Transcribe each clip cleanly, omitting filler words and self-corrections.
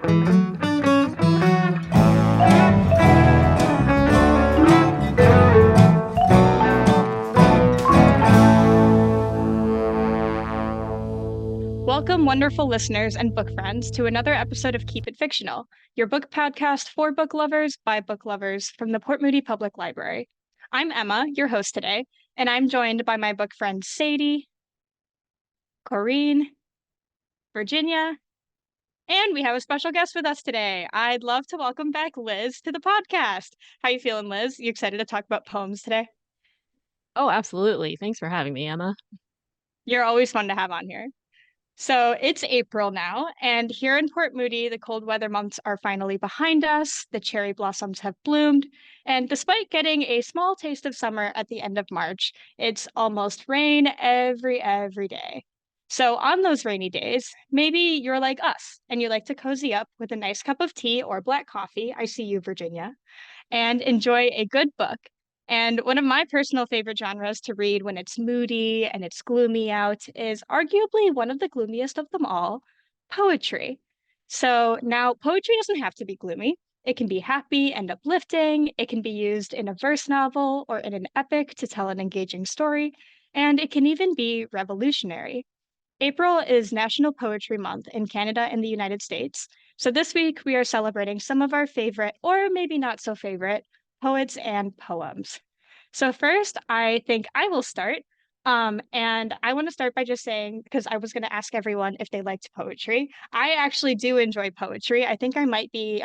Welcome, wonderful listeners and book friends, to another episode of Keep It Fictional, your book podcast for book lovers by book lovers from the Port Moody Public Library. I'm Emma, your host today, and I'm joined by my book friends Sadie, Corrine, Virginia, and we have a special guest with us today. I'd love to welcome back Liz to the podcast. How you feeling, Liz? You excited to talk about poems today? Oh, absolutely. Thanks for having me, Emma. You're always fun to have on here. So it's April now, and here in Port Moody, the cold weather months are finally behind us. The cherry blossoms have bloomed, and despite getting a small taste of summer at the end of March, it's almost rain every day. So on those rainy days, maybe you're like us and you like to cozy up with a nice cup of tea or black coffee. I see you, Virginia, and enjoy a good book. And one of my personal favorite genres to read when it's moody and it's gloomy out is arguably one of the gloomiest of them all, poetry. So now poetry doesn't have to be gloomy. It can be happy and uplifting. It can be used in a verse novel or in an epic to tell an engaging story. And it can even be revolutionary. April is National Poetry Month in Canada and the United States. So this week we are celebrating some of our favorite, or maybe not so favorite, poets and poems. So first, I think I will start. And I want to start by just saying, because I was going to ask everyone if they liked poetry. I actually do enjoy poetry. I think I might be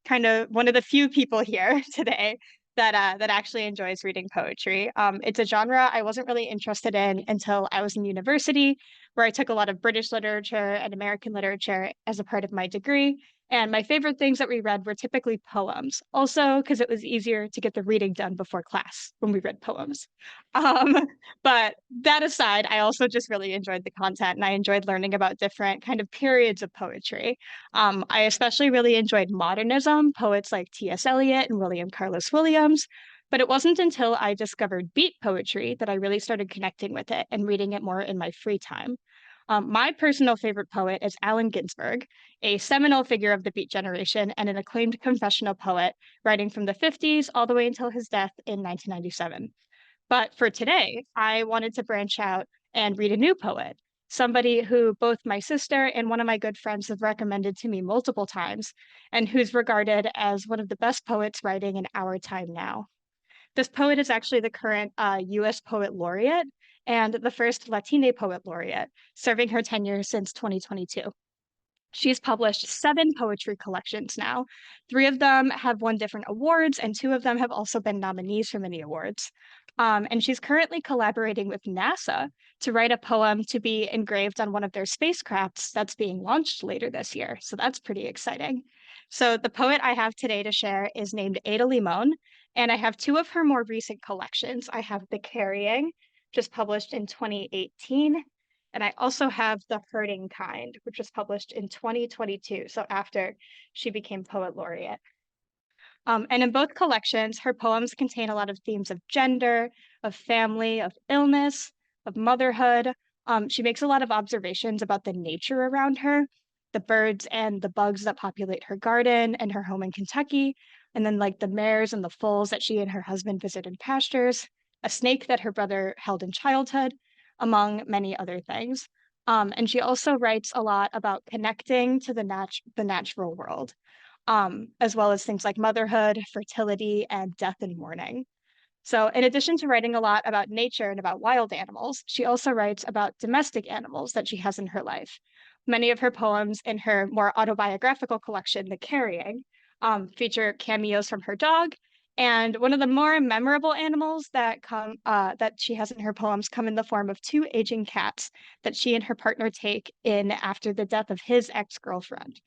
kind of one of the few people here today that actually enjoys reading poetry. It's a genre I wasn't really interested in until I was in university, where I took a lot of British literature and American literature as a part of my degree. And my favorite things that we read were typically poems, also because it was easier to get the reading done before class when we read poems. Um, but that aside, I also just really enjoyed the content and I enjoyed learning about different kind of periods of poetry. I especially really enjoyed modernism, poets like T.S. Eliot and William Carlos Williams. But it wasn't until I discovered beat poetry that I really started connecting with it and reading it more in my free time. My personal favorite poet is Allen Ginsberg, a seminal figure of the Beat generation and an acclaimed confessional poet, writing from the 50s all the way until his death in 1997. But for today, I wanted to branch out and read a new poet, somebody who both my sister and one of my good friends have recommended to me multiple times, and who's regarded as one of the best poets writing in our time now. This poet is actually the current US Poet Laureate and the first Latina Poet Laureate, serving her tenure since 2022. She's published 7 poetry collections now. 3 of them have won different awards, and 2 of them have also been nominees for many awards. And she's currently collaborating with NASA to write a poem to be engraved on one of their spacecrafts that's being launched later this year. So that's pretty exciting. So the poet I have today to share is named Ada Limon, and I have 2 of her more recent collections. I have The Carrying, just published in 2018, and I also have The Hurting Kind, which was published in 2022, so after she became Poet Laureate. And in both collections, her poems contain a lot of themes of gender, of family, of illness, of motherhood. She makes a lot of observations about the nature around her, the birds and the bugs that populate her garden and her home in Kentucky, and then like the mares and the foals that she and her husband visit in pastures, a snake that her brother held in childhood, among many other things. And she also writes a lot about connecting to the natural world, as well as things like motherhood, fertility, and death and mourning. So, in addition to writing a lot about nature and about wild animals, she also writes about domestic animals that she has in her life. Many of her poems in her more autobiographical collection, The Carrying, feature cameos from her dog. And one of the more memorable animals that she has in her poems come in the form of 2 aging cats that she and her partner take in after the death of his ex-girlfriend.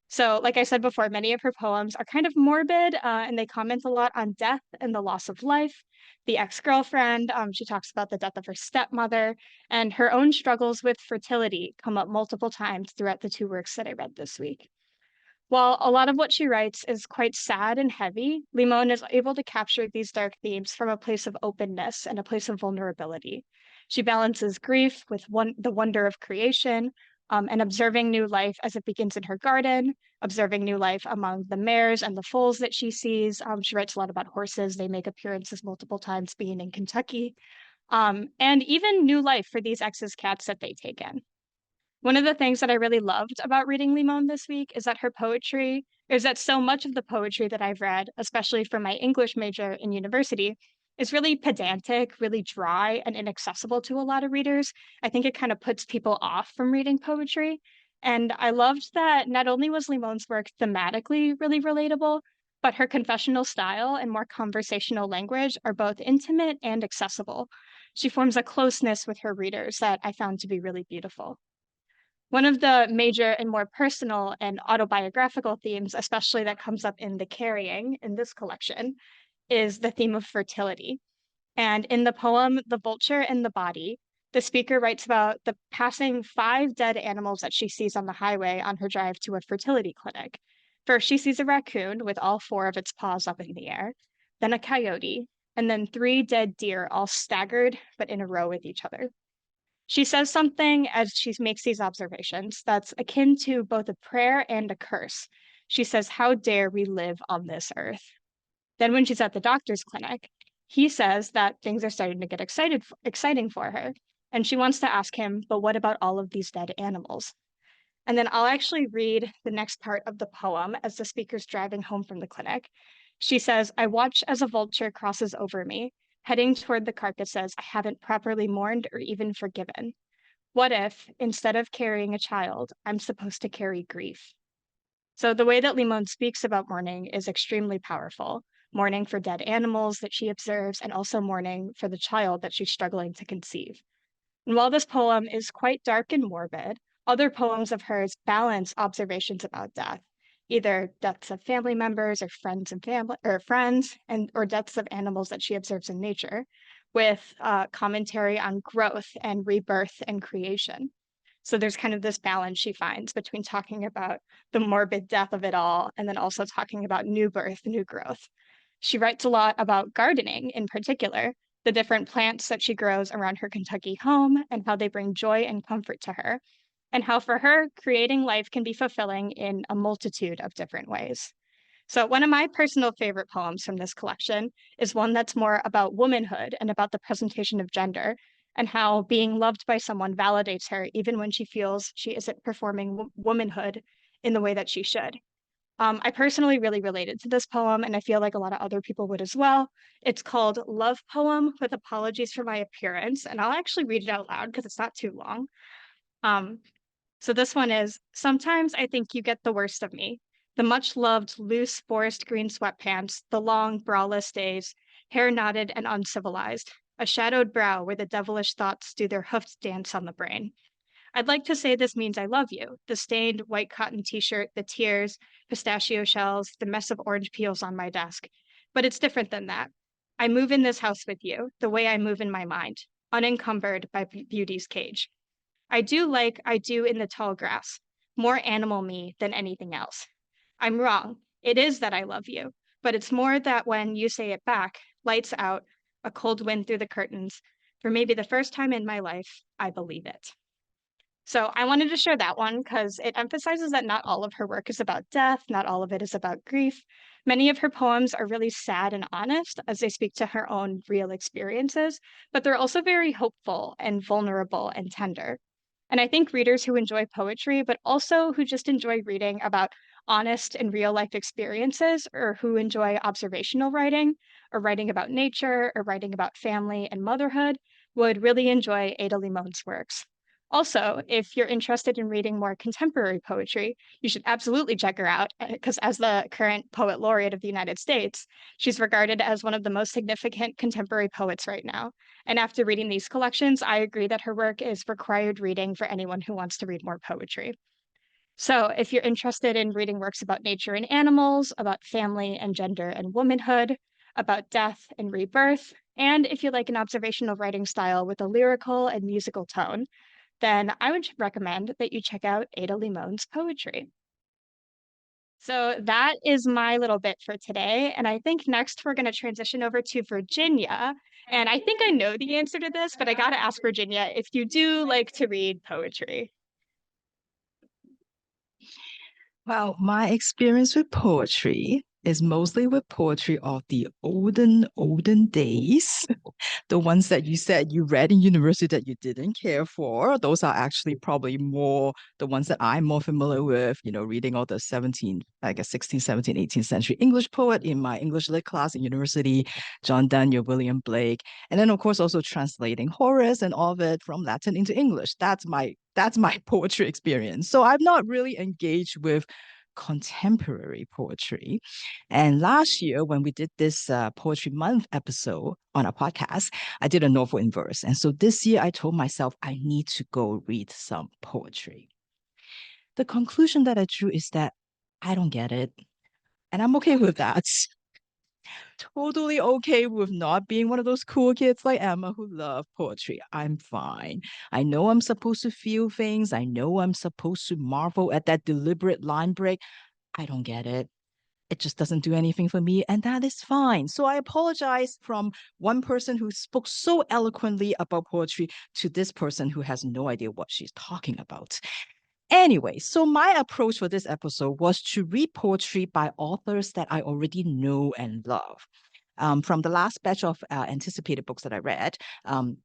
So, like I said before, many of her poems are kind of morbid, and they comment a lot on death and the loss of life. The ex-girlfriend, she talks about the death of her stepmother, and her own struggles with fertility come up multiple times throughout the 2 works that I read this week. While a lot of what she writes is quite sad and heavy, Limon is able to capture these dark themes from a place of openness and a place of vulnerability. She balances grief with the wonder of creation, and observing new life as it begins in her garden, observing new life among the mares and the foals that she sees. She writes a lot about horses. They make appearances multiple times being in Kentucky, and even new life for these ex's cats that they take in. One of the things that I really loved about reading Limon this week is that her poetry is that so much of the poetry that I've read, especially for my English major in university, is really pedantic, really dry, and inaccessible to a lot of readers. I think it kind of puts people off from reading poetry. And I loved that not only was Limon's work thematically really relatable, but her confessional style and more conversational language are both intimate and accessible. She forms a closeness with her readers that I found to be really beautiful. One of the major and more personal and autobiographical themes, especially that comes up in The Carrying in this collection, is the theme of fertility. And in the poem, The Vulture and the Body, the speaker writes about the passing 5 dead animals that she sees on the highway on her drive to a fertility clinic. First, she sees a raccoon with all 4 of its paws up in the air, then a coyote, and then 3 dead deer all staggered but in a row with each other. She says something as she makes these observations that's akin to both a prayer and a curse. She says, "How dare we live on this earth?" Then, when she's at the doctor's clinic, he says that things are starting to get exciting for her. And she wants to ask him, "But what about all of these dead animals?" And then I'll actually read the next part of the poem as the speaker's driving home from the clinic. She says, "I watch as a vulture crosses over me, heading toward the carcasses I haven't properly mourned or even forgiven. What if, instead of carrying a child, I'm supposed to carry grief?" So the way that Limon speaks about mourning is extremely powerful. Mourning for dead animals that she observes, and also mourning for the child that she's struggling to conceive. And while this poem is quite dark and morbid, other poems of hers balance observations about death, either deaths of family members or friends and family or friends, and or deaths of animals that she observes in nature, with commentary on growth and rebirth and creation. So there's kind of this balance she finds between talking about the morbid death of it all and then also talking about new birth, new growth. She writes a lot about gardening in particular, the different plants that she grows around her Kentucky home and how they bring joy and comfort to her, and how for her, creating life can be fulfilling in a multitude of different ways. So, one of my personal favorite poems from this collection is one that's more about womanhood and about the presentation of gender, and how being loved by someone validates her even when she feels she isn't performing womanhood in the way that she should. I personally really related to this poem, and I feel like a lot of other people would as well. It's called Love Poem with Apologies for My Appearance, and I'll actually read it out loud because it's not too long. Um, so this one is, "Sometimes I think you get the worst of me. The much loved loose forest green sweatpants, the long braless days, hair knotted and uncivilized, a shadowed brow where the devilish thoughts do their hoofed dance on the brain. I'd like to say this means I love you. The stained white cotton t-shirt, the tears, pistachio shells, the mess of orange peels on my desk. But it's different than that. I move in this house with you, the way I move in my mind, unencumbered by beauty's cage. I do like I do in the tall grass, more animal me than anything else. I'm wrong. It is that I love you, but it's more that when you say it back, lights out, a cold wind through the curtains, for maybe the first time in my life, I believe it." So I wanted to share that one because it emphasizes that not all of her work is about death, not all of it is about grief. Many of her poems are really sad and honest as they speak to her own real experiences, but they're also very hopeful and vulnerable and tender. And I think readers who enjoy poetry, but also who just enjoy reading about honest and real life experiences, or who enjoy observational writing, or writing about nature, or writing about family and motherhood, would really enjoy Ada Limon's works. Also, if you're interested in reading more contemporary poetry, you should absolutely check her out because, as the current poet laureate of the United States, she's regarded as one of the most significant contemporary poets right now. And after reading these collections, I agree that her work is required reading for anyone who wants to read more poetry. So, if you're interested in reading works about nature and animals, about family and gender and womanhood, about death and rebirth, and if you like an observational writing style with a lyrical and musical tone, then I would recommend that you check out Ada Limon's poetry. So that is my little bit for today. And I think next we're going to transition over to Virginia. And I think I know the answer to this, but I got to ask Virginia if you do like to read poetry. Well, my experience with poetry is mostly with poetry of the olden days. The ones that you said you read in university that you didn't care for, those are actually probably more the ones that I'm more familiar with, reading all the 17, I guess 16th, 17th, 18th century English poet in my English lit class in university, John Donne, William Blake, and then of course also translating Horace and all of it from Latin into English. That's my poetry experience. So I've not really engaged with contemporary poetry. And last year, when we did this Poetry Month episode on our podcast, I did a novel in verse. And so this year, I told myself I need to go read some poetry. The conclusion that I drew is that I don't get it. And I'm okay with that. Totally okay with not being one of those cool kids like Emma who love poetry. I'm fine. I know I'm supposed to feel things. I know I'm supposed to marvel at that deliberate line break. I don't get it. It just doesn't do anything for me, and that is fine. So I apologize from one person who spoke so eloquently about poetry to this person who has no idea what she's talking about. Anyway, so my approach for this episode was to read poetry by authors that I already know and love. From the last batch of anticipated books that I read,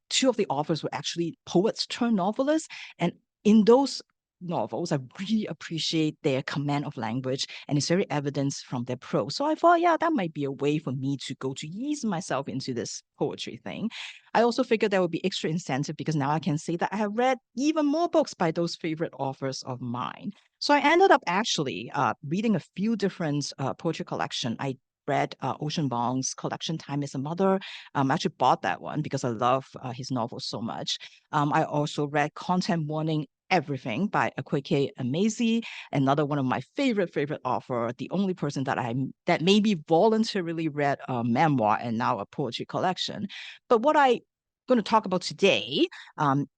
two of the authors were actually poets turned novelists. And in those novels, I really appreciate their command of language, and it's very evident from their prose. So I thought, yeah, that might be a way for me to go to ease myself into this poetry thing. I also figured that would be extra incentive because now I can say that I have read even more books by those favorite authors of mine. So I ended up actually reading a few different poetry collection. I read Ocean Vuong's collection, Time is a Mother. I actually bought that one because I love his novels so much. I also read Content Warning Everything by Akwaeke Emezi, another one of my favorite author, the only person that maybe voluntarily read a memoir and now a poetry collection. But what I going to talk about today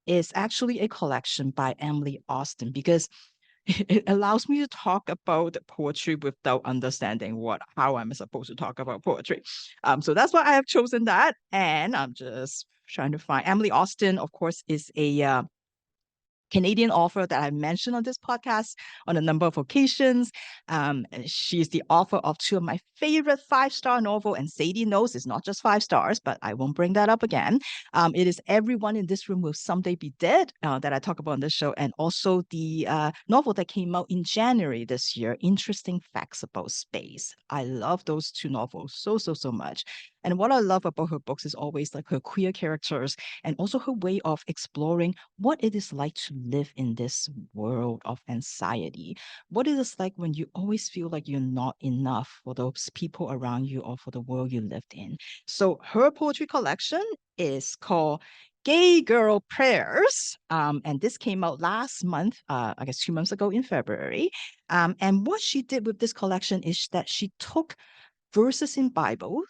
is actually a collection by Emily Austin because it allows me to talk about poetry without understanding how I'm supposed to talk about poetry. So that's why I have chosen that, and I'm just trying to find Emily Austin. Of course, is a Canadian author that I mentioned on this podcast on a number of occasions. She's the author of two of my favorite five-star novel, and Sadie knows it's not just 5 stars, but I won't bring that up again. It is Everyone in This Room Will Someday Be Dead that I talk about on this show, and also the novel that came out in January this year, Interesting Facts About Space. I love those two novels so much. And what I love about her books is always like her queer characters and also her way of exploring what it is like to live in this world of anxiety. What it is like when you always feel like you're not enough for those people around you or for the world you lived in. So her poetry collection is called Gay Girl Prayers. And this came out last month, I guess 2 months ago in February. And what she did with this collection is that she took verses in Bible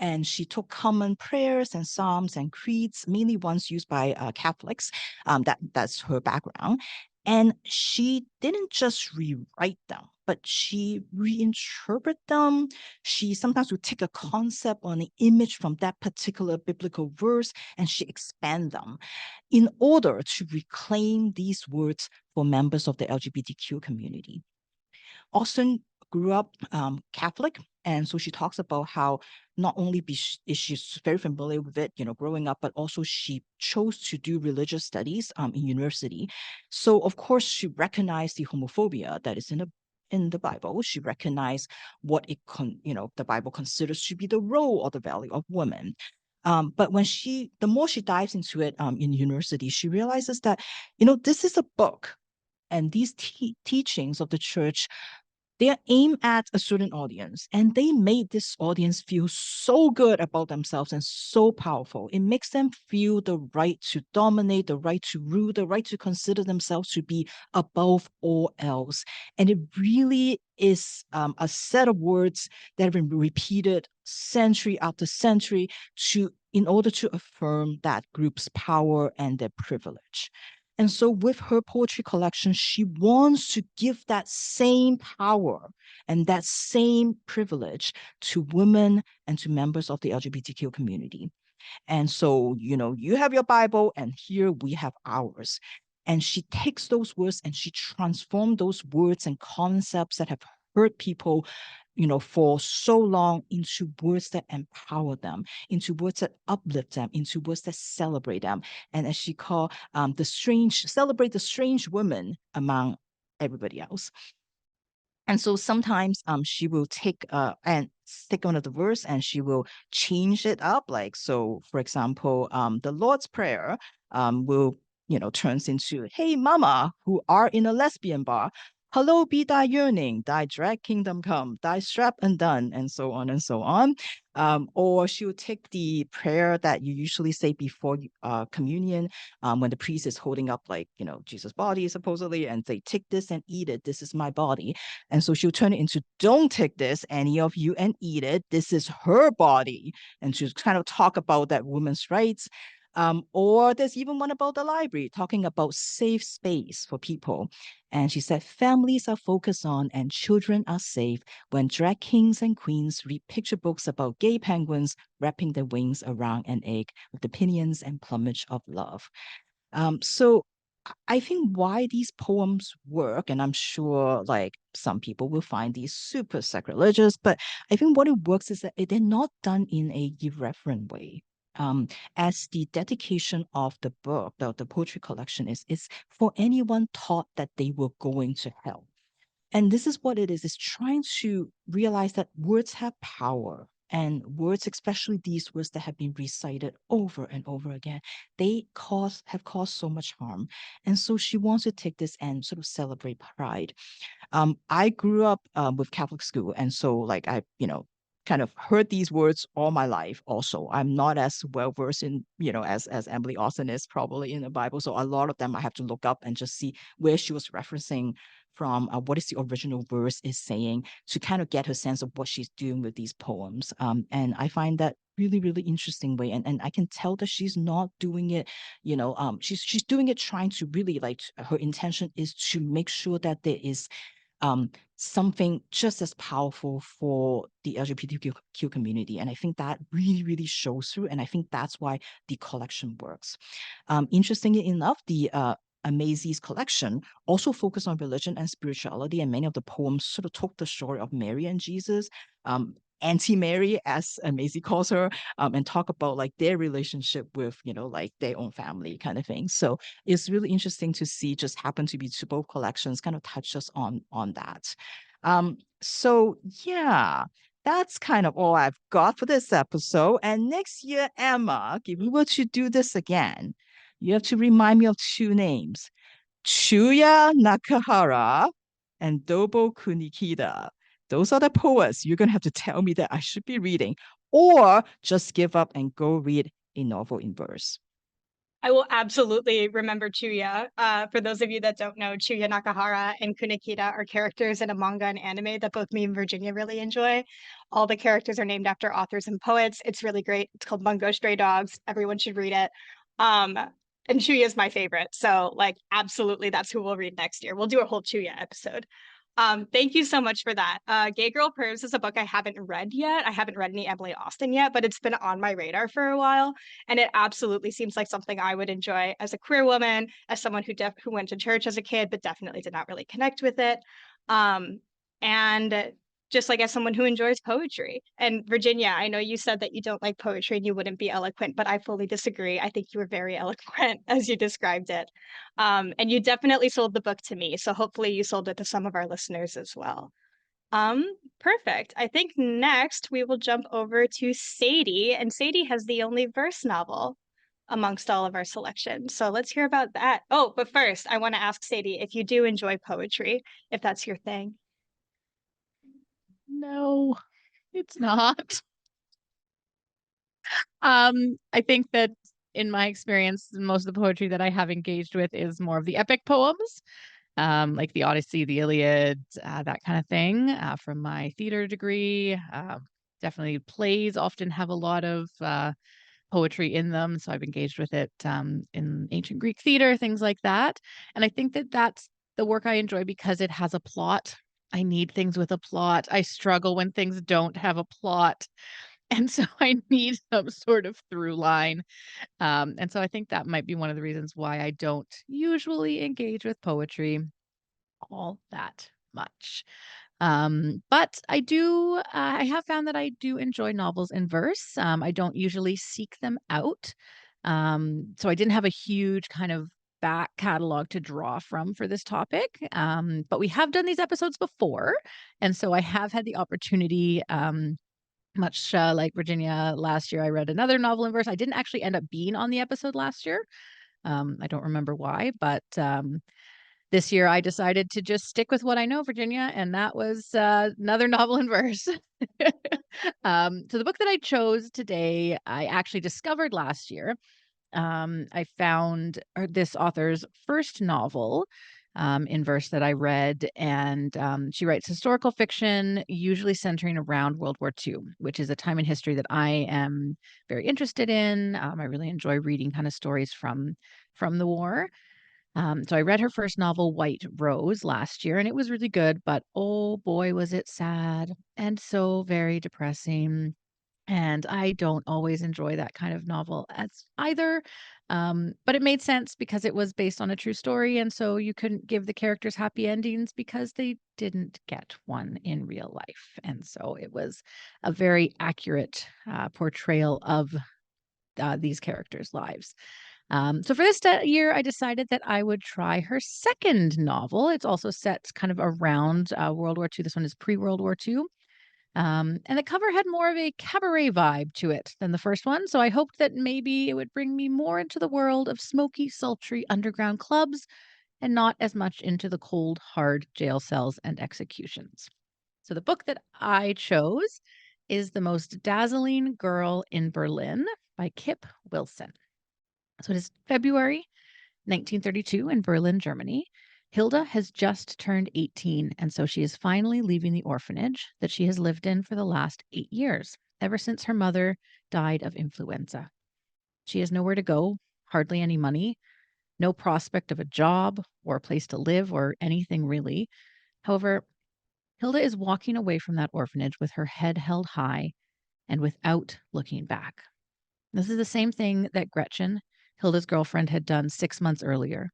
and she took common prayers and psalms and creeds, mainly ones used by Catholics. That's her background. And she didn't just rewrite them, but she reinterpret them. She sometimes would take a concept or an image from that particular biblical verse and she expand them in order to reclaim these words for members of the LGBTQ community. Austin grew up Catholic, and so she talks about how not only is she very familiar with it, growing up, but also she chose to do religious studies in university. So of course she recognized the homophobia that is in the Bible. She recognized what the Bible considers to be the role or the value of women. But the more she dives into it in university, she realizes that, this is a book and these teachings of the church, they're aimed at a certain audience, and they made this audience feel so good about themselves and so powerful. It makes them feel the right to dominate, the right to rule, the right to consider themselves to be above all else. And it really is a set of words that have been repeated century after century in order to affirm that group's power and their privilege. And so with her poetry collection, she wants to give that same power and that same privilege to women and to members of the LGBTQ community. And so, you have your Bible, and here we have ours. And she takes those words and she transforms those words and concepts that have hurt people, for so long into words that empower them, into words that uplift them, into words that celebrate them. And as she called celebrate the strange woman among everybody else. And so sometimes she will take one of the verse and she will change it up. Like, so for example, the Lord's Prayer will, turns into, hey mama, who are in a lesbian bar, hello be thy yearning, thy drag kingdom come, thy strap undone, and so on and so on. Or she'll take the prayer that you usually say before communion, when the priest is holding up, like, Jesus' body supposedly, and say, take this and eat it, this is my body. And so she'll turn it into, don't take this, any of you, and eat it, this is her body. And she'll kind of talk about that women's rights. Or there's even one about the library, talking about safe space for people. And she said, families are focused on and children are safe when drag kings and queens read picture books about gay penguins wrapping their wings around an egg with the pinions and plumage of love. So I think why these poems work, and I'm sure like some people will find these super sacrilegious, but I think what it works is that they're not done in a irreverent way. As the dedication of the book, the poetry collection is for anyone thought that they were going to hell. And this is what it is trying to realize that words have power, and words, especially these words that have been recited over and over again, they have caused so much harm. And so she wants to take this and sort of celebrate pride. I grew up with Catholic school, and so like I, kind of heard these words all my life. Also, I'm not as well versed in, as Emily Austin is probably in the Bible. So a lot of them I have to look up and just see where she was referencing from, what is the original verse is saying, to kind of get her sense of what she's doing with these poems. And I find that really, really interesting way. And I can tell that she's not doing it, she's doing it trying to really, like, her intention is to make sure that there is something just as powerful for the LGBTQ community. And I think that really, really shows through. And I think that's why the collection works. Interestingly enough, the Amaze's collection also focused on religion and spirituality, and many of the poems sort of took the story of Mary and Jesus, Auntie-Mary, as Amaze calls her, and talk about like their relationship with, like their own family kind of thing. So it's really interesting to see just happen to be to both collections kind of touch us on that. So yeah, that's kind of all I've got for this episode. And next year, Emma, if we were to do this again, you have to remind me of two names, Chuya Nakahara and Dobo Kunikida. Those are the poets you're going to have to tell me that I should be reading, or just give up and go read a novel in verse. I will absolutely remember Chuya. For those of you that don't know, Chuya Nakahara and Kunikida are characters in a manga and anime that both me and Virginia really enjoy. All the characters are named after authors and poets. It's really great. It's called Bungo Stray Dogs. Everyone should read it. And Chuya is my favorite. So like, absolutely, that's who we'll read next year. We'll do a whole Chuya episode. Thank you so much for that. Gay Girl Pervs is a book I haven't read yet. I haven't read any Emily Austin yet, but it's been on my radar for a while. And it absolutely seems like something I would enjoy as a queer woman, as someone who went to church as a kid, but definitely did not really connect with it. And just like as someone who enjoys poetry. And Virginia, I know you said that you don't like poetry and you wouldn't be eloquent, but I fully disagree. I think you were very eloquent as you described it. And you definitely sold the book to me. So hopefully you sold it to some of our listeners as well. Perfect. I think next we will jump over to Sadie, and Sadie has the only verse novel amongst all of our selections. So let's hear about that. Oh, but first I want to ask Sadie if you do enjoy poetry, if that's your thing. No, it's not. I think that in my experience, most of the poetry that I have engaged with is more of the epic poems, like the Odyssey, the Iliad, that kind of thing, from my theater degree. Definitely plays often have a lot of poetry in them, so I've engaged with it in ancient Greek theater, things like that. And I think that that's the work I enjoy because it has a plot. I need things with a plot. I struggle when things don't have a plot. And so I need some sort of through line. And so I think that might be one of the reasons why I don't usually engage with poetry all that much. But I have found that I do enjoy novels in verse. I don't usually seek them out. So I didn't have a huge kind of back catalog to draw from for this topic. But we have done these episodes before. And so I have had the opportunity, much like Virginia last year, I read another novel in verse. I didn't actually end up being on the episode last year. I don't remember why, but this year I decided to just stick with what I know, Virginia, and that was another novel in verse. So the book that I chose today, I actually discovered last year. I found this author's first novel in verse that I read, and she writes historical fiction, usually centering around World War II, which is a time in history that I am very interested in. I really enjoy reading kind of stories from the war. So I read her first novel, White Rose, last year, and it was really good, but oh boy, was it sad and so very depressing. And I don't always enjoy that kind of novel as either. But it made sense because it was based on a true story. And so you couldn't give the characters happy endings because they didn't get one in real life. And so it was a very accurate portrayal of these characters' lives. So for this year, I decided that I would try her second novel. It's also set kind of around World War II. This one is pre-World War II. And the cover had more of a cabaret vibe to it than the first one. So I hoped that maybe it would bring me more into the world of smoky, sultry underground clubs and not as much into the cold, hard jail cells and executions. So the book that I chose is The Most Dazzling Girl in Berlin by Kip Wilson. So it is February 1932 in Berlin, Germany. Hilda has just turned 18, and so she is finally leaving the orphanage that she has lived in for the last 8 years, ever since her mother died of influenza. She has nowhere to go, hardly any money, no prospect of a job or a place to live or anything really. However, Hilda is walking away from that orphanage with her head held high and without looking back. This is the same thing that Gretchen, Hilda's girlfriend, had done 6 months earlier,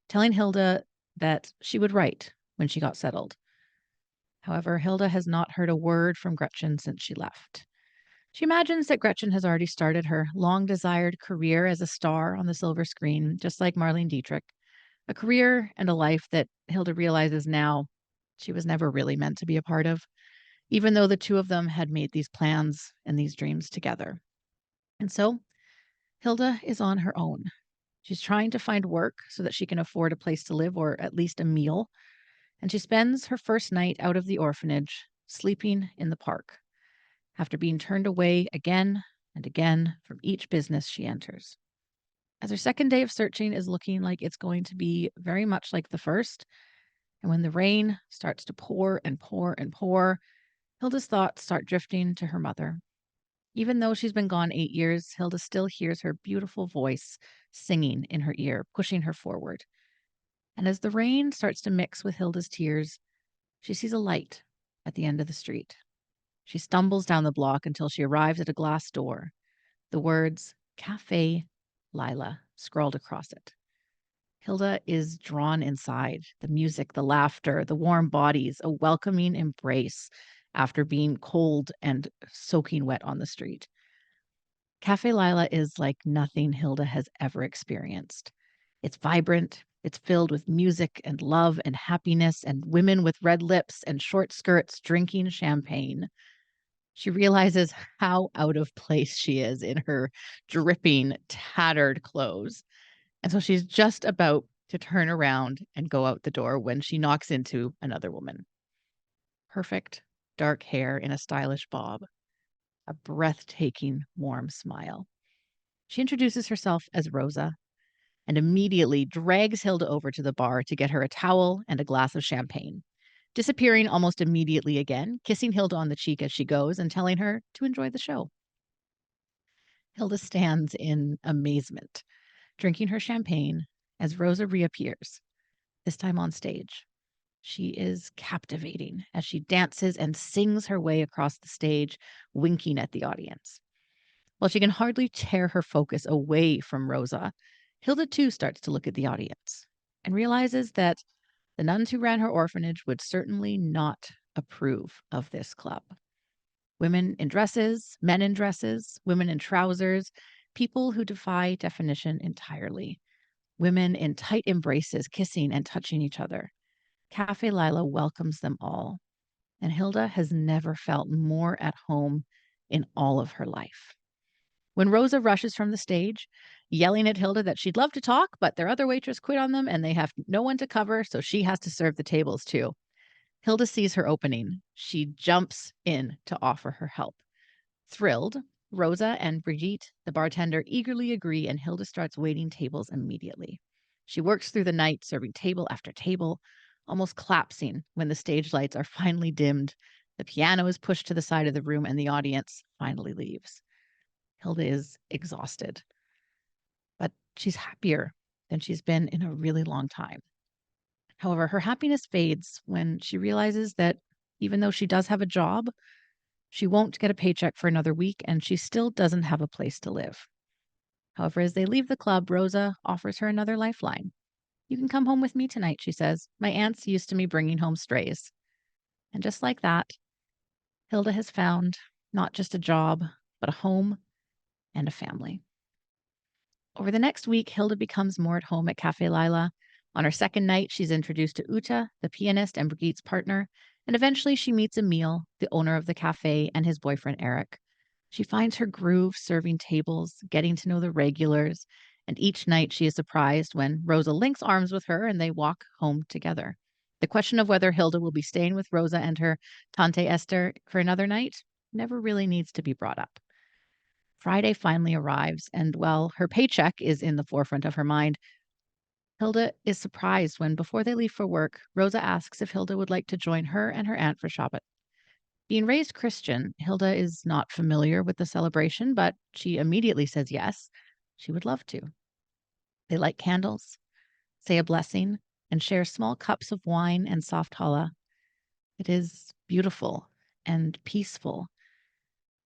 telling Hilda that she would write when she got settled. However, Hilda has not heard a word from Gretchen since she left. She imagines that Gretchen has already started her long desired career as a star on the silver screen, just like Marlene Dietrich, a career and a life that Hilda realizes now she was never really meant to be a part of, even though the two of them had made these plans and these dreams together. And so Hilda is on her own. She's trying to find work so that she can afford a place to live or at least a meal. And she spends her first night out of the orphanage sleeping in the park after being turned away again and again from each business she enters. As her second day of searching is looking like it's going to be very much like the first, and when the rain starts to pour and pour and pour, Hilda's thoughts start drifting to her mother. Even though she's been gone 8 years, Hilda still hears her beautiful voice singing in her ear, pushing her forward. And as the rain starts to mix with Hilda's tears, she sees a light at the end of the street. She stumbles down the block until she arrives at a glass door. The words Cafe Lila scrawled across it. Hilda is drawn inside. The music, the laughter, the warm bodies, a welcoming embrace after being cold and soaking wet on the street. Cafe Lila is like nothing Hilda has ever experienced. It's vibrant, it's filled with music and love and happiness and women with red lips and short skirts drinking champagne. She realizes how out of place she is in her dripping, tattered clothes. And so she's just about to turn around and go out the door when she knocks into another woman. Perfect, dark hair in a stylish bob, a breathtaking, warm smile. She introduces herself as Rosa and immediately drags Hilda over to the bar to get her a towel and a glass of champagne, disappearing almost immediately again, kissing Hilda on the cheek as she goes and telling her to enjoy the show. Hilda stands in amazement, drinking her champagne as Rosa reappears, this time on stage. She is captivating as she dances and sings her way across the stage, winking at the audience. While she can hardly tear her focus away from Rosa, Hilda too starts to look at the audience and realizes that the nuns who ran her orphanage would certainly not approve of this club. Women in dresses, men in dresses, women in trousers, people who defy definition entirely. Women in tight embraces, kissing and touching each other. Cafe Lila welcomes them all, and Hilda has never felt more at home in all of her life. When Rosa rushes from the stage, yelling at Hilda that she'd love to talk, but their other waitress quit on them and they have no one to cover, so she has to serve the tables too. Hilda sees her opening. She jumps in to offer her help. Thrilled, Rosa and Brigitte, the bartender, eagerly agree, and Hilda starts waiting tables immediately. She works through the night, serving table after table, almost collapsing when the stage lights are finally dimmed, the piano is pushed to the side of the room, and the audience finally leaves. Hilda is exhausted, but she's happier than she's been in a really long time. However, her happiness fades when she realizes that even though she does have a job, she won't get a paycheck for another week, and she still doesn't have a place to live. However, as they leave the club, Rosa offers her another lifeline. "You can come home with me tonight," she says. "My aunt's used to me bringing home strays." And just like that, Hilda has found not just a job, but a home and a family. Over the next week, Hilda becomes more at home at Cafe Lila. On her second night, she's introduced to Uta, the pianist and Brigitte's partner, and eventually she meets Emil, the owner of the cafe, and his boyfriend Eric. She finds her groove serving tables, getting to know the regulars, and each night she is surprised when Rosa links arms with her and they walk home together. The question of whether Hilda will be staying with Rosa and her Tante Esther for another night never really needs to be brought up. Friday finally arrives, and while her paycheck is in the forefront of her mind, Hilda is surprised when, before they leave for work, Rosa asks if Hilda would like to join her and her aunt for Shabbat. Being raised Christian, Hilda is not familiar with the celebration, but she immediately says yes, she would love to. They light candles, say a blessing, and share small cups of wine and soft challah. It is beautiful and peaceful,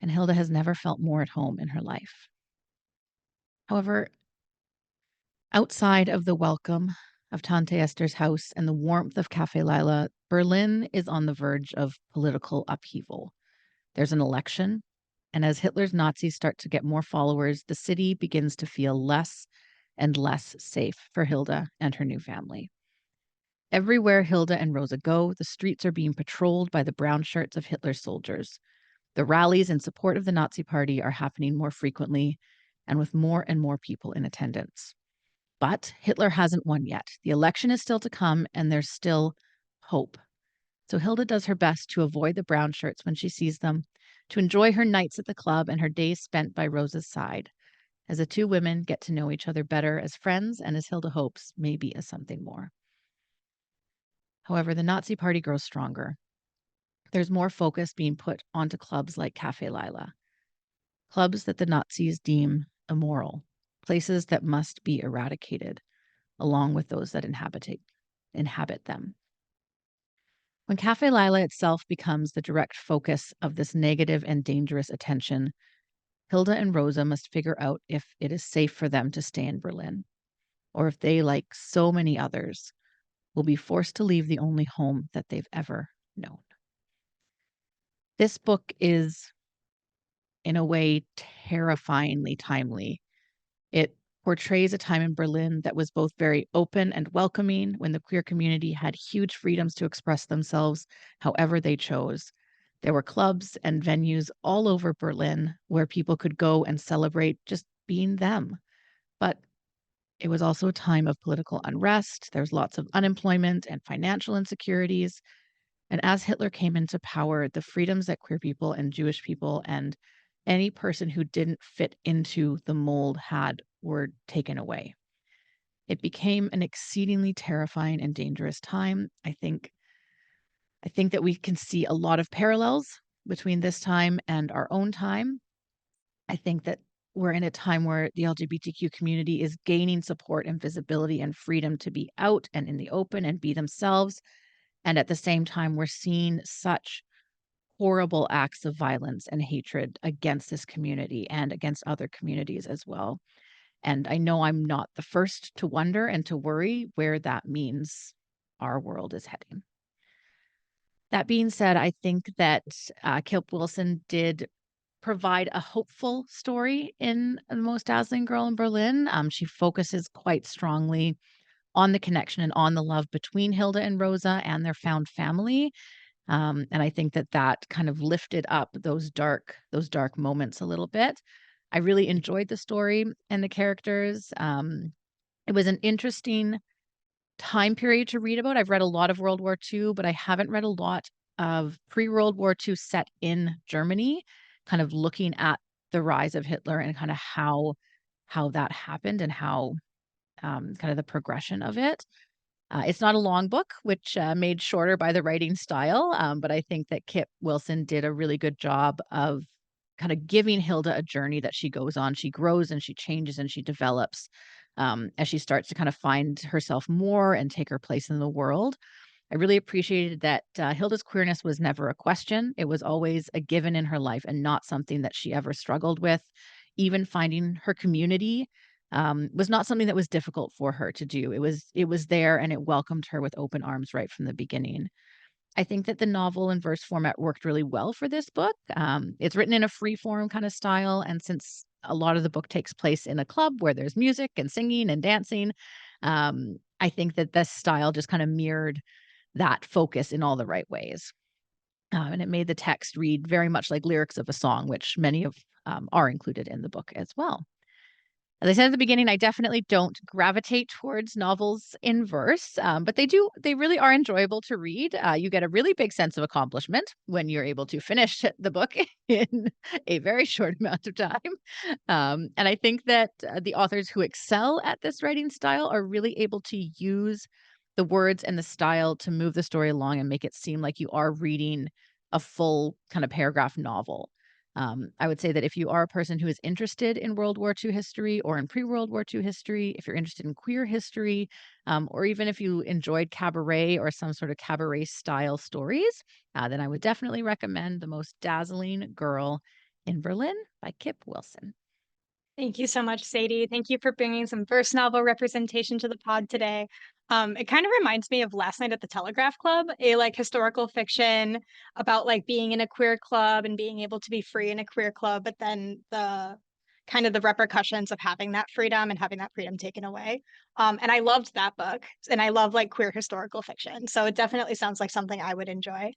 and Hilda has never felt more at home in her life. However, outside of the welcome of Tante Esther's house and the warmth of Cafe Lila, Berlin is on the verge of political upheaval. There's an election, and as Hitler's Nazis start to get more followers, the city begins to feel less and less safe for Hilda and her new family. Everywhere Hilda and Rosa go, the streets are being patrolled by the brown shirts of Hitler's soldiers. The rallies in support of the Nazi Party are happening more frequently and with more and more people in attendance. But Hitler hasn't won yet. The election is still to come, and there's still hope. So Hilda does her best to avoid the brown shirts when she sees them, to enjoy her nights at the club and her days spent by Rosa's side, as the two women get to know each other better as friends and, as Hilda hopes, maybe as something more. However, the Nazi Party grows stronger. There's more focus being put onto clubs like Cafe Lila, clubs that the Nazis deem immoral, places that must be eradicated, along with those that inhabit them. When Cafe Lila itself becomes the direct focus of this negative and dangerous attention, Hilda and Rosa must figure out if it is safe for them to stay in Berlin, or if they, like so many others, will be forced to leave the only home that they've ever known. This book is, in a way, terrifyingly timely. It portrays a time in Berlin that was both very open and welcoming, when the queer community had huge freedoms to express themselves however they chose. There were clubs and venues all over Berlin where people could go and celebrate just being them. But it was also a time of political unrest. There was lots of unemployment and financial insecurities. And as Hitler came into power, the freedoms that queer people and Jewish people and any person who didn't fit into the mold had were taken away. It became an exceedingly terrifying and dangerous time. I think that we can see a lot of parallels between this time and our own time. I think that we're in a time where the LGBTQ community is gaining support and visibility and freedom to be out and in the open and be themselves. And at the same time, we're seeing such horrible acts of violence and hatred against this community and against other communities as well. And I know I'm not the first to wonder and to worry where that means our world is heading. That being said, I think that Kip Wilson did provide a hopeful story in The Most Dazzling Girl in Berlin. She focuses quite strongly on the connection and on the love between Hilda and Rosa and their found family. And I think that that kind of lifted up those dark moments a little bit. I really enjoyed the story and the characters. It was an interesting time period to read about. I've read a lot of World War II, but I haven't read a lot of pre-World War II set in Germany, kind of looking at the rise of Hitler and kind of how that happened and how kind of the progression of it. It's not a long book, which made shorter by the writing style, but I think that Kip Wilson did a really good job of kind of giving Hilda a journey that she goes on. She grows and she changes and she develops as she starts to kind of find herself more and take her place in the world. I really appreciated that Hilda's queerness was never a question. It was always a given in her life and not something that she ever struggled with. Even finding her community was not something that was difficult for her to do. It was there and it welcomed her with open arms right from the beginning. I think that the novel and verse format worked really well for this book. It's written in a free form kind of style, and since a lot of the book takes place in a club where there's music and singing and dancing, I think that this style just kind of mirrored that focus in all the right ways. And it made the text read very much like lyrics of a song, which many of are included in the book as well. As I said at the beginning, I definitely don't gravitate towards novels in verse, but they really are enjoyable to read. You get a really big sense of accomplishment when you're able to finish the book in a very short amount of time. And I think that the authors who excel at this writing style are really able to use the words and the style to move the story along and make it seem like you are reading a full kind of paragraph novel. I would say that if you are a person who is interested in World War II history or in pre-World War II history, if you're interested in queer history, or even if you enjoyed cabaret or some sort of cabaret style stories, then I would definitely recommend The Most Dazzling Girl in Berlin by Kip Wilson. Thank you so much, Sadie. Thank you for bringing some verse novel representation to the pod today. It kind of reminds me of Last Night at the Telegraph Club, a like historical fiction about like being in a queer club and being able to be free in a queer club, but then the kind of the repercussions of having that freedom and having that freedom taken away. And I loved that book, and I love like queer historical fiction. So it definitely sounds like something I would enjoy.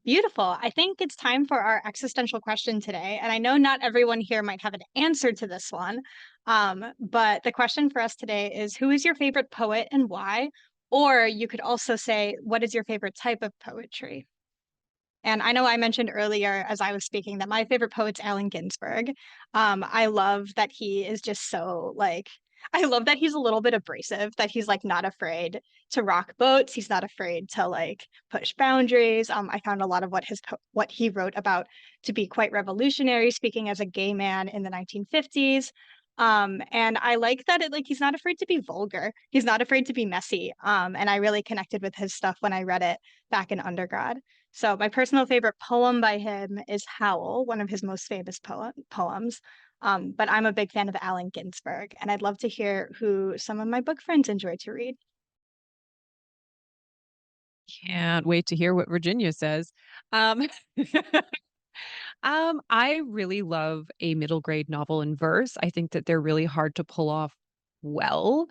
Beautiful. I think it's time for our existential question today. And I know not everyone here might have an answer to this one. But the question for us today is, who is your favorite poet and why? Or you could also say, what is your favorite type of poetry? And I know I mentioned earlier as I was speaking that my favorite poet's Allen Ginsberg. I love that he is just so like, I love that he's a little bit abrasive, that he's like not afraid to rock boats. He's not afraid to like push boundaries. I found a lot of what he wrote about to be quite revolutionary, speaking as a gay man in the 1950s. And I like that he's not afraid to be vulgar. He's not afraid to be messy. And I really connected with his stuff when I read it back in undergrad. So my personal favorite poem by him is Howl, one of his most famous poems. But I'm a big fan of Allen Ginsberg, and I'd love to hear who some of my book friends enjoy to read. Can't wait to hear what Virginia says. Um, I really love a middle grade novel in verse. I think that they're really hard to pull off well,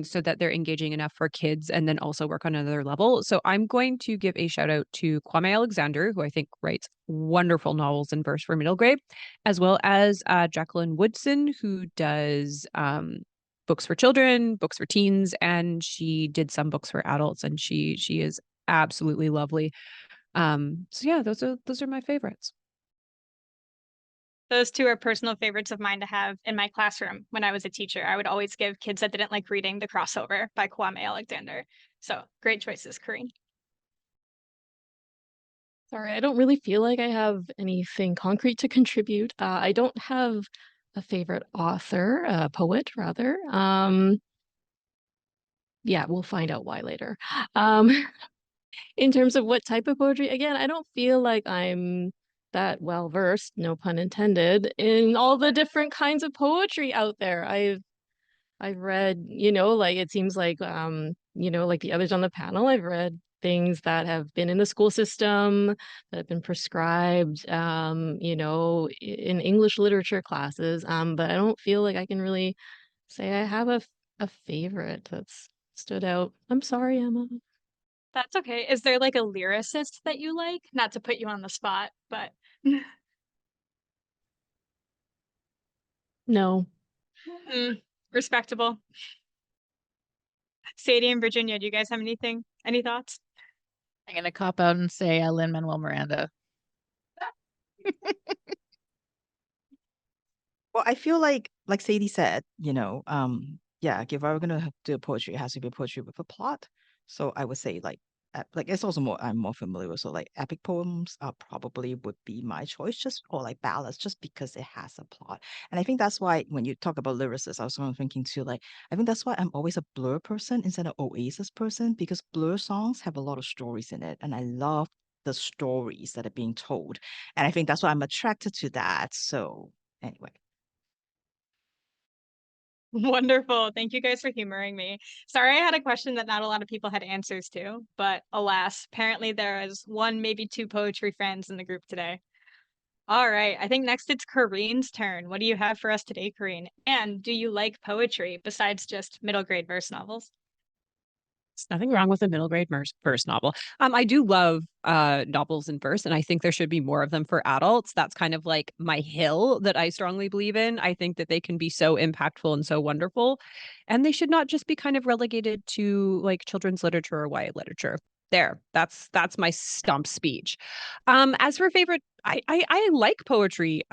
so that they're engaging enough for kids and then also work on another level. So I'm going to give a shout out to Kwame Alexander, who I think writes wonderful novels in verse for middle grade, as well as Jacqueline Woodson, who does books for children, books for teens, and she did some books for adults, and she is absolutely lovely. So yeah, those are my favorites. Those two are personal favorites of mine to have in my classroom when I was a teacher. I would always give kids that didn't like reading The Crossover by Kwame Alexander. So great choices, Corinne. Sorry, I don't really feel like I have anything concrete to contribute. I don't have a favorite author, poet rather. Yeah, we'll find out why later. In terms of what type of poetry, again, I don't feel like I'm that well versed, no pun intended, in all the different kinds of poetry out there. I've read, like it seems like like the others on the panel, I've read things that have been in the school system, that have been prescribed, in English literature classes. But I don't feel like I can really say I have a favorite that's stood out. I'm sorry, Emma. That's okay. Is there like a lyricist that you like? Not to put you on the spot, but No. respectable. Sadie and Virginia, do you guys have any thoughts? I'm gonna cop out and say Lin-Manuel Miranda. Well, I feel like Sadie said, yeah, if I were gonna do poetry, it has to be poetry with a plot. So I would say like it's also more I'm more familiar with. So like epic poems probably would be my choice, just or like ballads, just because it has a plot. And I think that's why when you talk about lyricists, I was sort of thinking too, like I think that's why I'm always a Blur person instead of Oasis person, because Blur songs have a lot of stories in it, and I love the stories that are being told. And I think that's why I'm attracted to that. So anyway. Wonderful. Thank you guys for humoring me. Sorry, I had a question that not a lot of people had answers to, but alas, apparently there is one, maybe two poetry fans in the group today. All right, I think next it's Kareen's turn. What do you have for us today, Kareen? And do you like poetry besides just middle grade verse novels? There's nothing wrong with a middle grade verse novel. I do love novels in verse, and I think there should be more of them for adults. That's kind of like my hill that I strongly believe in. I think that they can be so impactful and so wonderful, and they should not just be kind of relegated to like children's literature or YA literature. That's my stump speech. As for favorite, I like poetry,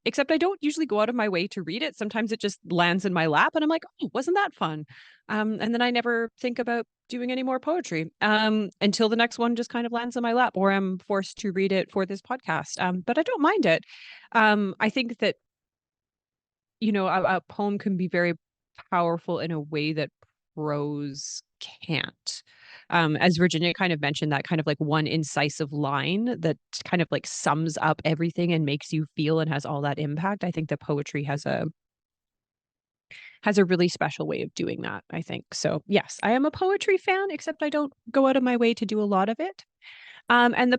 except I don't usually go out of my way to read it. Sometimes it just lands in my lap, and I'm like, oh, wasn't that fun? And then I never think about doing any more poetry until the next one just kind of lands in my lap, or I'm forced to read it for this podcast. But I don't mind it. I think that a poem can be very powerful in a way that prose can't. As Virginia kind of mentioned, that kind of like one incisive line that kind of like sums up everything and makes you feel and has all that impact. I think that poetry has a really special way of doing that, I think. So yes, I am a poetry fan, except I don't go out of my way to do a lot of it. And the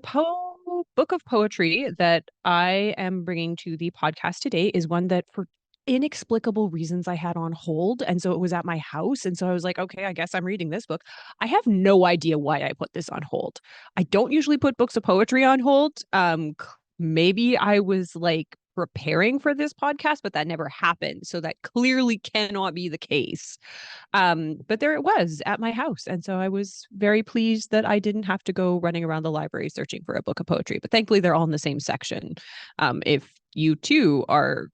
book of poetry that I am bringing to the podcast today is one that for inexplicable reasons I had on hold. And so it was at my house. And so I was like, okay, I guess I'm reading this book. I have no idea why I put this on hold. I don't usually put books of poetry on hold. Maybe I was like preparing for this podcast, but that never happened. So that clearly cannot be the case. But there it was at my house. And so I was very pleased that I didn't have to go running around the library searching for a book of poetry. But thankfully, they're all in the same section. If you too are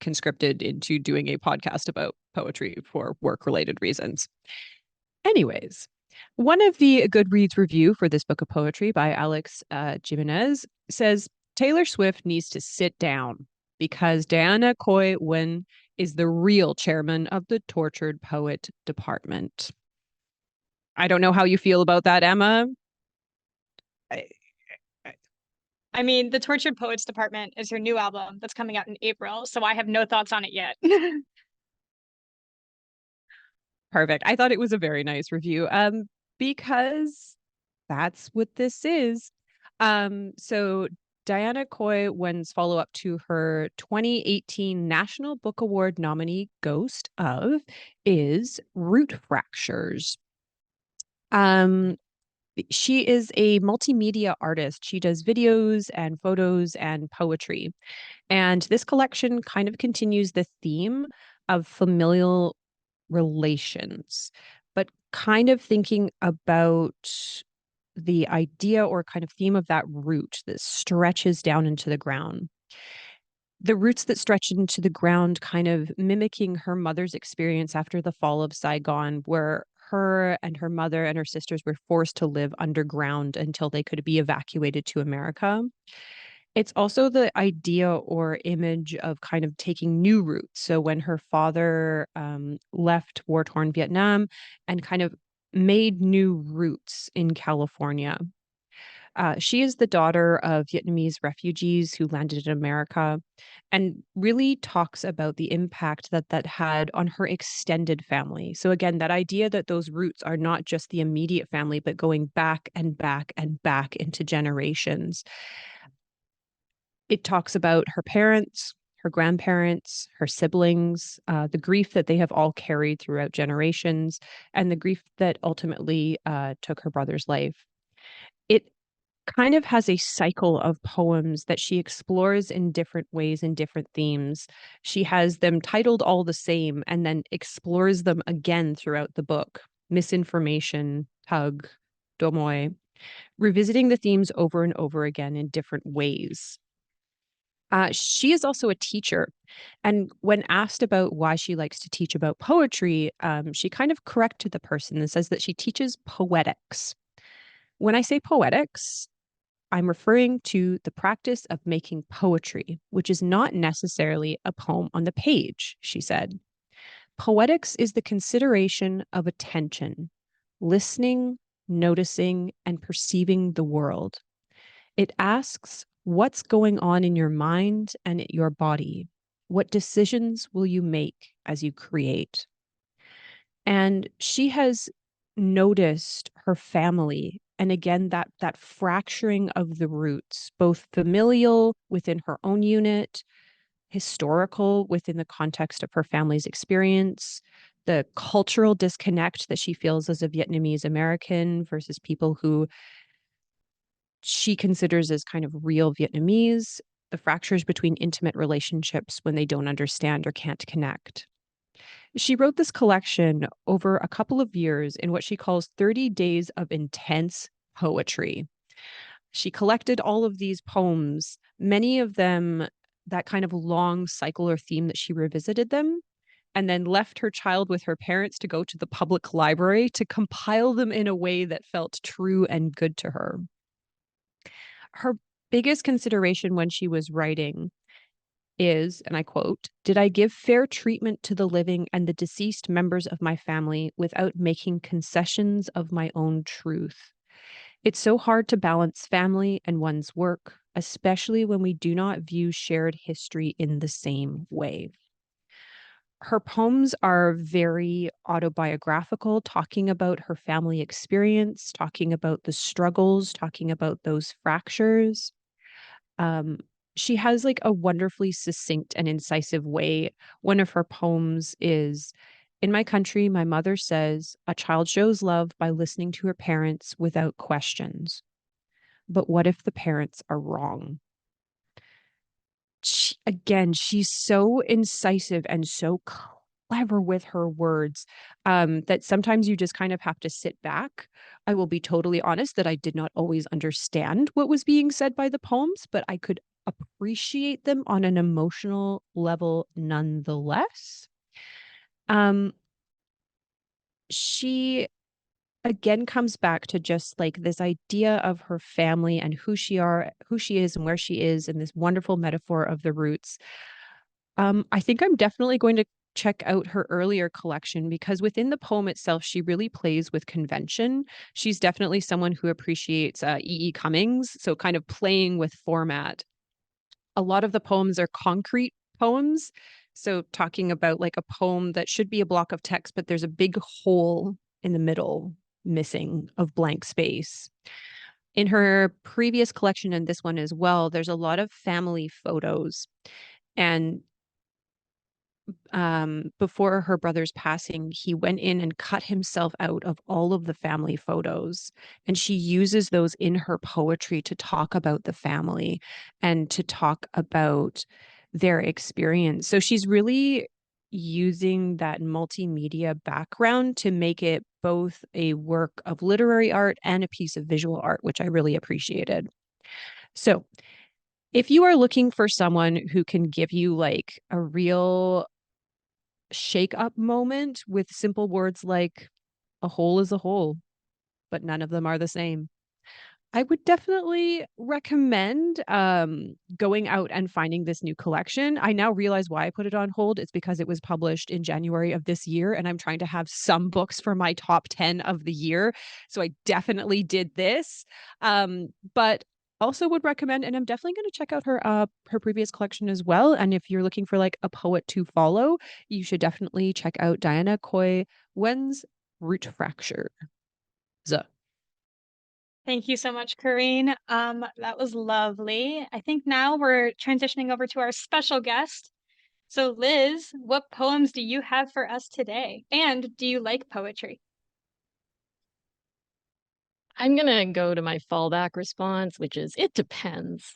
conscripted into doing a podcast about poetry for work related reasons. Anyways, one of the Goodreads review for this book of poetry by Alex Jimenez says Taylor Swift needs to sit down because Diana Koi Nguyen is the real chairman of the tortured poet department. I don't know how you feel about that, Emma. I mean, the Tortured Poets Department is her new album that's coming out in April, so I have no thoughts on it yet. Perfect. I thought it was a very nice review. Because that's what this is. So Diana Koi Nguyen's follow-up to her 2018 National Book Award nominee Ghost of is Root Fractures. She is a multimedia artist. She does videos and photos and poetry. And this collection kind of continues the theme of familial relations, but kind of thinking about the idea or kind of theme of that root that stretches down into the ground. The roots that stretch into the ground, kind of mimicking her mother's experience after the fall of Saigon, where her and her mother and her sisters were forced to live underground until they could be evacuated to America. It's also the idea or image of kind of taking new roots. So when her father left war-torn Vietnam and kind of made new roots in California, She is the daughter of Vietnamese refugees who landed in America, and really talks about the impact that that had on her extended family. So again, that idea that those roots are not just the immediate family, but going back and back and back into generations. It talks about her parents, her grandparents, her siblings, the grief that they have all carried throughout generations, and the grief that ultimately took her brother's life. It kind of has a cycle of poems that she explores in different ways and different themes. She has them titled all the same and then explores them again throughout the book. Misinformation, tug, domoy, revisiting the themes over and over again in different ways. She is also a teacher. And when asked about why she likes to teach about poetry, she kind of corrected the person and says that she teaches poetics. When I say poetics, I'm referring to the practice of making poetry, which is not necessarily a poem on the page, she said. Poetics is the consideration of attention, listening, noticing, and perceiving the world. It asks, what's going on in your mind and your body? What decisions will you make as you create? And she has noticed her family, and again that fracturing of the roots, both familial within her own unit, historical within the context of her family's experience, the cultural disconnect that she feels as a Vietnamese American versus people who she considers as kind of real Vietnamese, the fractures between intimate relationships when they don't understand or can't connect. She wrote this collection over a couple of years in what she calls 30 days of intense poetry. She collected all of these poems, many of them that kind of long cycle or theme that she revisited them, and then left her child with her parents to go to the public library to compile them in a way that felt true and good to her. Her biggest consideration when she was writing is, and I quote, "Did I give fair treatment to the living and the deceased members of my family without making concessions of my own truth? It's so hard to balance family and one's work, especially when we do not view shared history in the same way." Her poems are very autobiographical, talking about her family experience, talking about the struggles, talking about those fractures. Um, she has like a wonderfully succinct and incisive way. One of her poems is, "In my country, my mother says a child shows love by listening to her parents without questions. But what if the parents are wrong?" Again, she's so incisive and so clever with her words, that sometimes you just kind of have to sit back. I will be totally honest that I did not always understand what was being said by the poems, but I could appreciate them on an emotional level nonetheless. Um, she again comes back to just like this idea of her family and who she is and where she is, and this wonderful metaphor of the roots. I think I'm definitely going to check out her earlier collection because within the poem itself, she really plays with convention. She's definitely someone who appreciates E. E. Cummings, so kind of playing with format. A lot of the poems are concrete poems. So talking about like a poem that should be a block of text, but there's a big hole in the middle missing of blank space. In her previous collection and this one as well, there's a lot of family photos. And before her brother's passing, he went in and cut himself out of all of the family photos. And she uses those in her poetry to talk about the family and to talk about their experience. So she's really using that multimedia background to make it both a work of literary art and a piece of visual art, which I really appreciated. So if you are looking for someone who can give you like a real shake up moment with simple words like, "A whole is a whole, but none of them are the same," I would definitely recommend going out and finding this new collection. I now realize why I put it on hold. It's because it was published in January of this year, and I'm trying to have some books for my top 10 of the year. So I definitely did this. But also would recommend, and I'm definitely going to check out her previous collection as well. And if you're looking for like a poet to follow, you should definitely check out Diana Koi Nguyen's Root Fracture. Thank you so much, Kareen. That was lovely. I think now we're transitioning over to our special guest. So, Liz, what poems do you have for us today? And do you like poetry? I'm gonna go to my fallback response, which is it depends.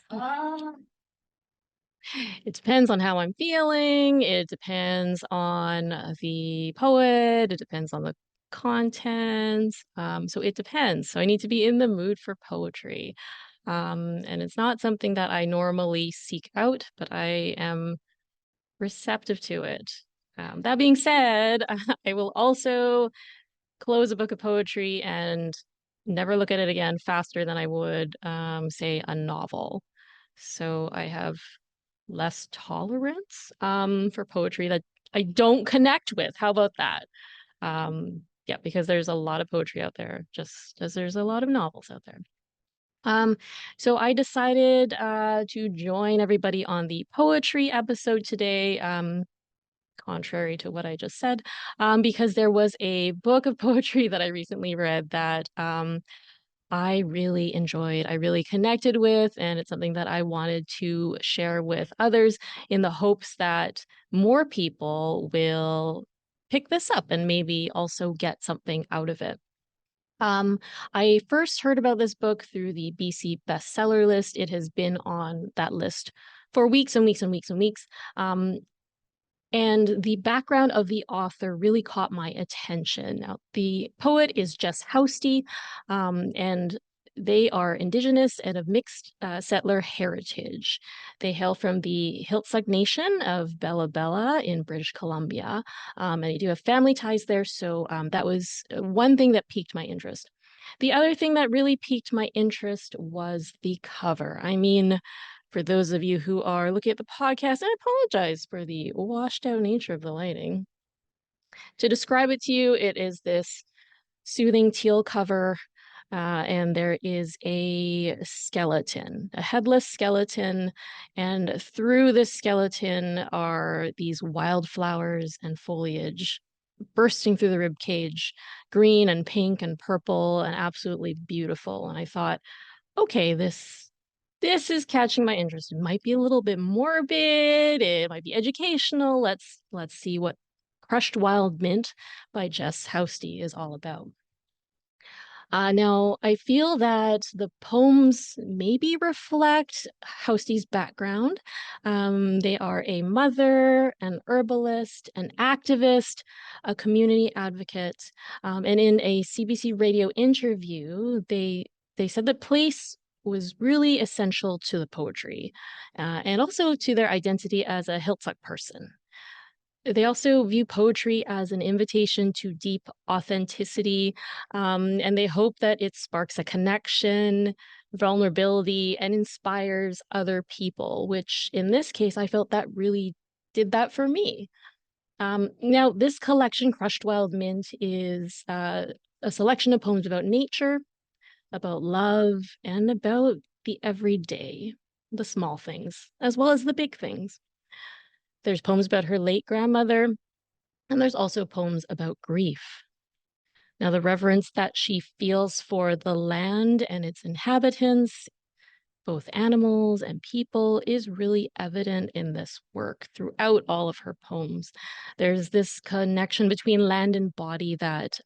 It depends on how I'm feeling. It depends on the poet. It depends on the content. So it depends. So I need to be in the mood for poetry. And it's not something that I normally seek out, but I am receptive to it. That being said, I will also close a book of poetry and never look at it again faster than I would, say, a novel. So I have less tolerance for poetry that I don't connect with. How about that? Yeah, because there's a lot of poetry out there, just as there's a lot of novels out there. So I decided to join everybody on the poetry episode today. Contrary to what I just said, because there was a book of poetry that I recently read that I really enjoyed, I really connected with, and it's something that I wanted to share with others in the hopes that more people will pick this up and maybe also get something out of it. I first heard about this book through the BC bestseller list. It has been on that list for weeks and weeks and weeks and weeks. And the background of the author really caught my attention. Now, the poet is Jess Housty, and they are Indigenous and of mixed settler heritage. They hail from the Hiltsuk Nation of Bella Bella in British Columbia, and they do have family ties there. So that was one thing that piqued my interest. The other thing that really piqued my interest was the cover. I mean, for those of you who are looking at the podcast, I apologize for the washed out nature of the lighting. To describe it to you, it is this soothing teal cover, and there is a skeleton, a headless skeleton, and through this skeleton are these wildflowers and foliage bursting through the rib cage, green and pink and purple, and absolutely beautiful. And I thought, okay, this is catching my interest. It might be a little bit morbid, it might be educational. Let's see what Crushed Wild Mint by Jess Housty is all about. Now, I feel that the poems maybe reflect Housty's background. They are a mother, an herbalist, an activist, a community advocate. And in a CBC radio interview, they said that place was really essential to the poetry and also to their identity as a Hiltsuk person. They also view poetry as an invitation to deep authenticity, and they hope that it sparks a connection, vulnerability, and inspires other people, which in this case, I felt that really did that for me. Now, this collection, Crushed Wild Mint, is a selection of poems about nature, about love, and about the everyday, the small things, as well as the big things. There's poems about her late grandmother, and there's also poems about grief. Now, the reverence that she feels for the land and its inhabitants, both animals and people, is really evident in this work throughout all of her poems. There's this connection between land and body that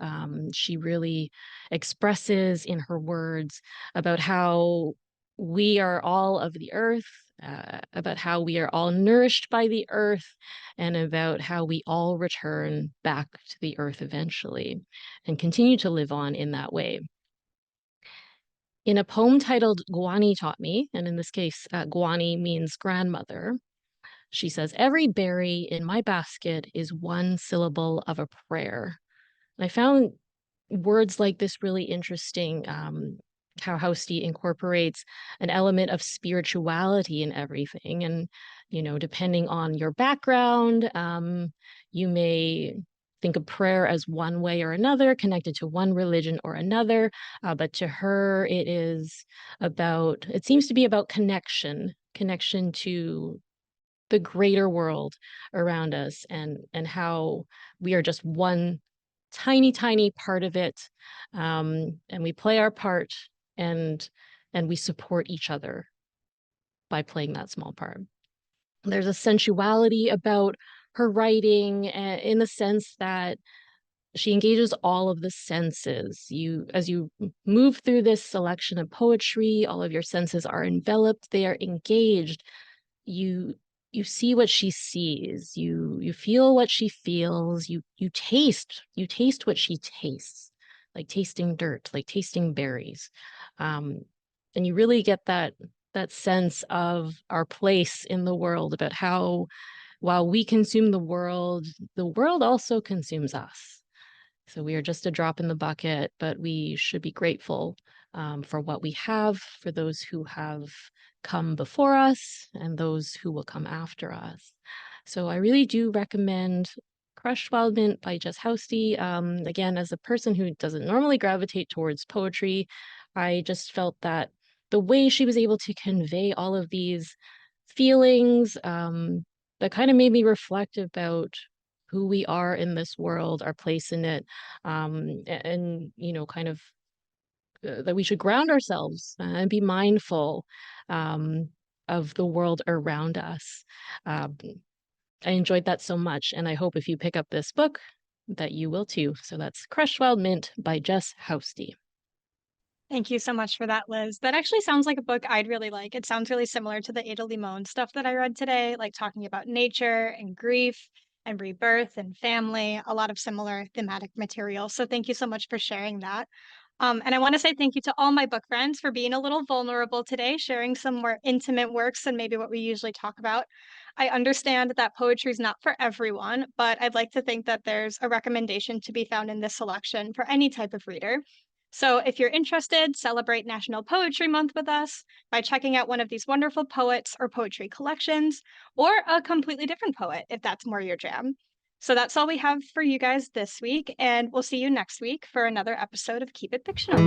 she really expresses in her words about how we are all of the earth, about how we are all nourished by the earth, and about how we all return back to the earth eventually and continue to live on in that way. In a poem titled Guani Taught Me, and in this case, Guani means grandmother, she says, "Every berry in my basket is one syllable of a prayer." And I found words like this really interesting. how Housty incorporates an element of spirituality in everything. And, depending on your background, you may think of prayer as one way or another, connected to one religion or another. But to her, it seems to be about connection to the greater world around us, and how we are just one tiny part of it, and we play our part, and we support each other by playing that small part. There's a sensuality about her writing, in the sense that she engages all of the senses. As you move through this selection of poetry, all of your senses are enveloped, they are engaged. You see what she sees, you feel what she feels, you taste what she tastes, like tasting dirt, like tasting berries. And you really get that sense of our place in the world, about how while we consume the world also consumes us. So we are just a drop in the bucket, but we should be grateful for what we have, for those who have come before us and those who will come after us. So I really do recommend Crushed Wild Mint by Jess Housty. Again, as a person who doesn't normally gravitate towards poetry, I just felt that the way she was able to convey all of these feelings, that kind of made me reflect about who we are in this world, our place in it, and kind of that we should ground ourselves and be mindful of the world around us. Um, I enjoyed that so much, and I hope if you pick up this book that you will too. So that's Crushed Wild Mint by Jess Housty. Thank you so much for that, Liz. That actually sounds like a book I'd really like. It sounds really similar to the Ada Limon stuff that I read today, like talking about nature and grief and rebirth and family, a lot of similar thematic material. So thank you so much for sharing that. And I want to say thank you to all my book friends for being a little vulnerable today, sharing some more intimate works than maybe what we usually talk about. I understand that poetry is not for everyone, but I'd like to think that there's a recommendation to be found in this selection for any type of reader. So if you're interested, celebrate National Poetry Month with us by checking out one of these wonderful poets or poetry collections, or a completely different poet if that's more your jam. So that's all we have for you guys this week, and we'll see you next week for another episode of Keep It Fictional.